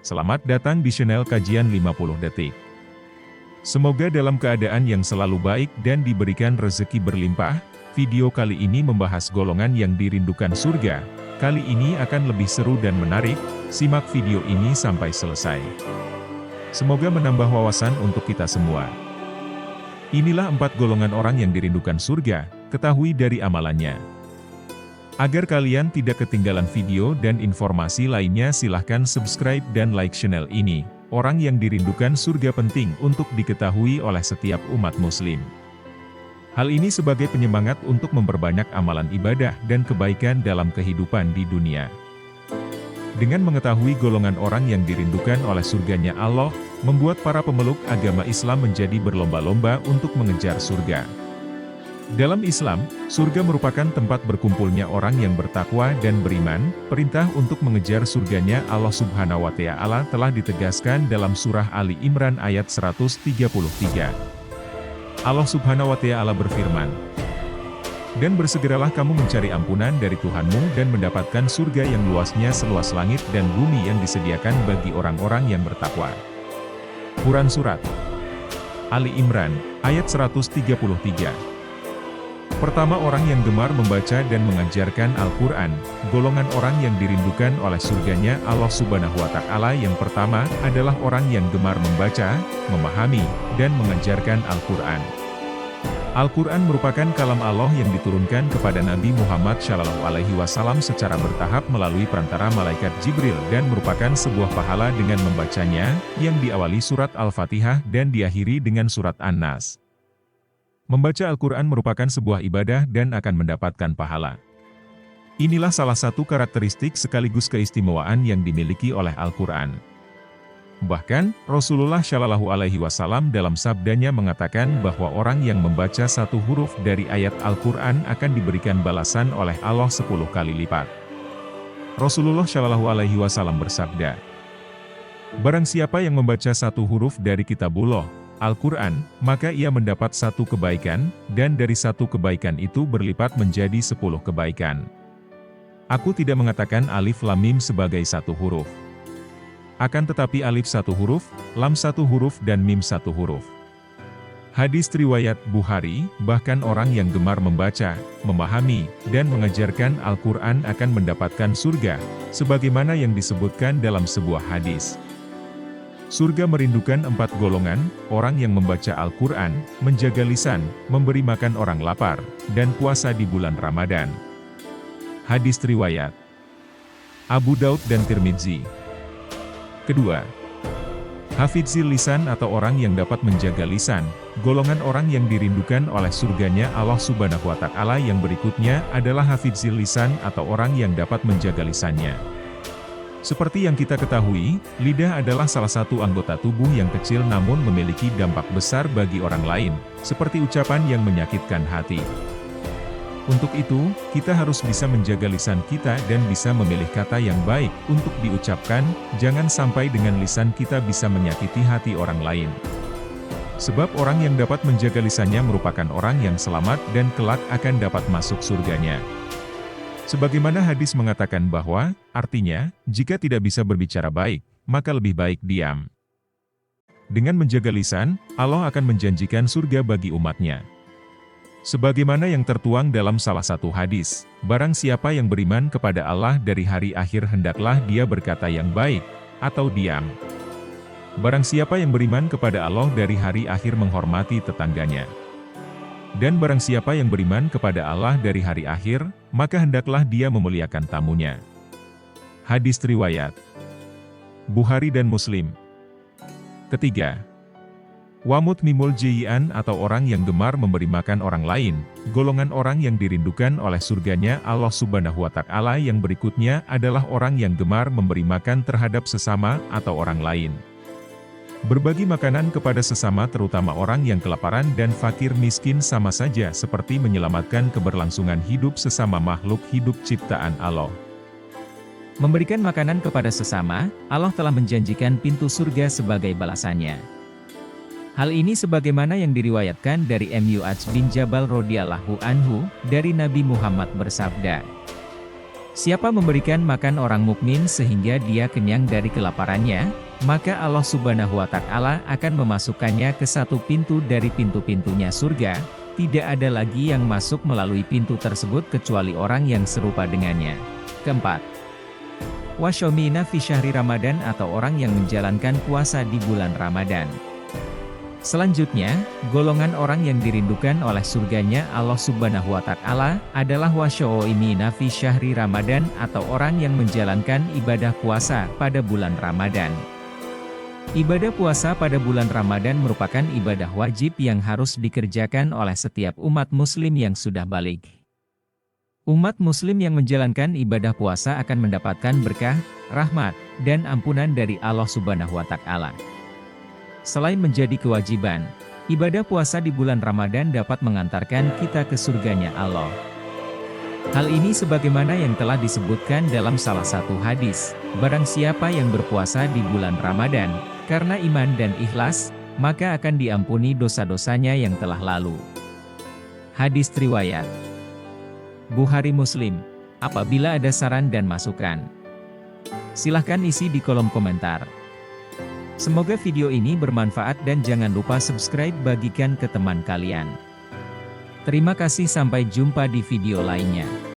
Selamat datang di channel Kajian 50 Detik. Semoga dalam keadaan yang selalu baik dan diberikan rezeki berlimpah. Video kali ini membahas golongan yang dirindukan surga. Kali ini akan lebih seru dan menarik, simak video ini sampai selesai. Semoga menambah wawasan untuk kita semua. Inilah 4 golongan orang yang dirindukan surga, ketahui dari amalannya. Agar kalian tidak ketinggalan video dan informasi lainnya, silahkan subscribe dan like channel ini. Orang yang dirindukan surga penting untuk diketahui oleh setiap umat muslim. Hal ini sebagai penyemangat untuk memperbanyak amalan ibadah dan kebaikan dalam kehidupan di dunia. Dengan mengetahui golongan orang yang dirindukan oleh surganya Allah, membuat para pemeluk agama Islam menjadi berlomba-lomba untuk mengejar surga. Dalam Islam, surga merupakan tempat berkumpulnya orang yang bertakwa dan beriman. Perintah untuk mengejar surganya Allah Subhanahu wa Ta'ala telah ditegaskan dalam surah Ali Imran ayat 133. Allah Subhanahu wa Ta'ala berfirman, "Dan bersegeralah kamu mencari ampunan dari Tuhanmu dan mendapatkan surga yang luasnya seluas langit dan bumi yang disediakan bagi orang-orang yang bertakwa." Quran Surat Ali Imran, ayat 133. Pertama, orang yang gemar membaca dan mengajarkan Al-Quran. Golongan orang yang dirindukan oleh surganya Allah Subhanahu wa Ta'ala yang pertama adalah orang yang gemar membaca, memahami, dan mengajarkan Al-Quran. Al-Quran merupakan kalam Allah yang diturunkan kepada Nabi Muhammad SAW secara bertahap melalui perantara malaikat Jibril dan merupakan sebuah pahala dengan membacanya, yang diawali surat Al-Fatihah dan diakhiri dengan surat An-Nas. Membaca Al-Quran merupakan sebuah ibadah dan akan mendapatkan pahala. Inilah salah satu karakteristik sekaligus keistimewaan yang dimiliki oleh Al-Quran. Bahkan, Rasulullah SAW dalam sabdanya mengatakan bahwa orang yang membaca satu huruf dari ayat Al-Quran akan diberikan balasan oleh Allah 10 kali lipat. Rasulullah SAW bersabda, "Barang siapa yang membaca satu huruf dari kitabullah, Al-Quran, maka ia mendapat satu kebaikan, dan dari satu kebaikan itu berlipat menjadi 10 kebaikan." Aku tidak mengatakan alif lam mim sebagai satu huruf. Akan tetapi alif satu huruf, lam satu huruf dan mim satu huruf. Hadis riwayat Bukhari, bahkan orang yang gemar membaca, memahami, dan mengajarkan Al-Quran akan mendapatkan surga, sebagaimana yang disebutkan dalam sebuah hadis. Surga merindukan 4 golongan, orang yang membaca Al-Quran, menjaga lisan, memberi makan orang lapar, dan puasa di bulan Ramadan. Hadis riwayat Abu Daud dan Tirmidzi. Kedua, hafizil lisan atau orang yang dapat menjaga lisan. Golongan orang yang dirindukan oleh surganya Allah Subhanahu wa Ta'ala yang berikutnya adalah hafizil lisan atau orang yang dapat menjaga lisannya. Seperti yang kita ketahui, lidah adalah salah satu anggota tubuh yang kecil namun memiliki dampak besar bagi orang lain, seperti ucapan yang menyakitkan hati. Untuk itu, kita harus bisa menjaga lisan kita dan bisa memilih kata yang baik untuk diucapkan, jangan sampai dengan lisan kita bisa menyakiti hati orang lain. Sebab orang yang dapat menjaga lisannya merupakan orang yang selamat dan kelak akan dapat masuk surganya. Sebagaimana hadis mengatakan bahwa, artinya, jika tidak bisa berbicara baik, maka lebih baik diam. Dengan menjaga lisan, Allah akan menjanjikan surga bagi umatnya. Sebagaimana yang tertuang dalam salah satu hadis, barang siapa yang beriman kepada Allah dari hari akhir hendaklah dia berkata yang baik, atau diam. Barang siapa yang beriman kepada Allah dari hari akhir menghormati tetangganya. Dan barang siapa yang beriman kepada Allah dari hari akhir, maka hendaklah dia memuliakan tamunya. Hadis riwayat Bukhari dan Muslim. Ketiga, wamut mimul jian atau orang yang gemar memberi makan orang lain. Golongan orang yang dirindukan oleh surganya Allah Subhanahu wa Ta'ala yang berikutnya adalah orang yang gemar memberi makan terhadap sesama atau orang lain. Berbagi makanan kepada sesama terutama orang yang kelaparan dan fakir miskin sama saja seperti menyelamatkan keberlangsungan hidup sesama makhluk hidup ciptaan Allah. Memberikan makanan kepada sesama, Allah telah menjanjikan pintu surga sebagai balasannya. Hal ini sebagaimana yang diriwayatkan dari Mu'adz bin Jabal radhiyallahu anhu, dari Nabi Muhammad bersabda, Siapa memberikan makan orang mukmin sehingga dia kenyang dari kelaparannya, maka Allah Subhanahu wa Ta'ala akan memasukkannya ke satu pintu dari pintu-pintunya surga. Tidak ada lagi yang masuk melalui pintu tersebut kecuali orang yang serupa dengannya. Keempat, wasyomina fi syahri Ramadan atau orang yang menjalankan puasa di bulan Ramadan. Selanjutnya, golongan orang yang dirindukan oleh surganya Allah Subhanahu wa Ta'ala adalah wasyomina fi syahri Ramadan atau orang yang menjalankan ibadah puasa pada bulan Ramadan. Ibadah puasa pada bulan Ramadan merupakan ibadah wajib yang harus dikerjakan oleh setiap umat muslim yang sudah baligh. Umat muslim yang menjalankan ibadah puasa akan mendapatkan berkah, rahmat, dan ampunan dari Allah Subhanahu wa Ta'ala. Selain menjadi kewajiban, ibadah puasa di bulan Ramadan dapat mengantarkan kita ke surganya Allah. Hal ini sebagaimana yang telah disebutkan dalam salah satu hadis, barang siapa yang berpuasa di bulan Ramadan, karena iman dan ikhlas, maka akan diampuni dosa-dosanya yang telah lalu. Hadis riwayat Bukhari Muslim. Apabila ada saran dan masukan, silahkan isi di kolom komentar. Semoga video ini bermanfaat dan jangan lupa subscribe, bagikan ke teman kalian. Terima kasih, sampai jumpa di video lainnya.